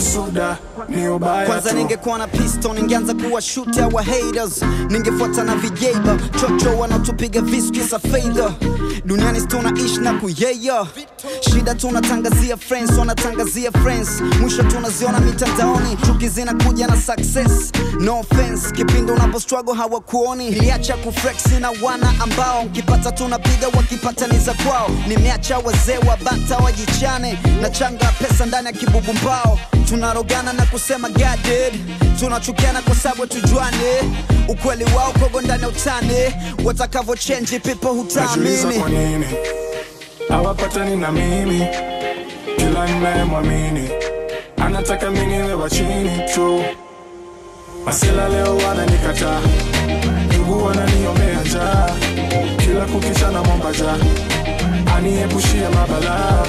usuda ni ubaya tu. Kwanza ningekuwa na pistol ningeanza kuwa shooter wa haters. Ningefuata na vijeba chocho wanaotupiga viski sa fedha. Duniani tunaishi na kuyeya. Shida tunatangazia friends, wanatangazia friends. Mwisho tunaziona mitandaoni, chuki zinakuja na success. No offense, kipindi unapo struggle hawakuoni. Niliacha kuflexi na wana ambao mkipata tunapiga, wakipata ni za kwao. Nimeacha wazee wa bata wajichane, na changa pesa ndani ya kibubu mbao. Tunarogana na kusema God did, tunachukiana kwa sababu tujuane. Ukweli wao kogo ndani ya utani, watakavo change people hutaamini. Kwa nini hawapatani na mimi? Kila ninayemwamini anataka mimi niwe wa chini tu. Masela leo wananikataa, ndugu wananiombea njaa. Kila kukicha na momba ja, aniepushie mabala.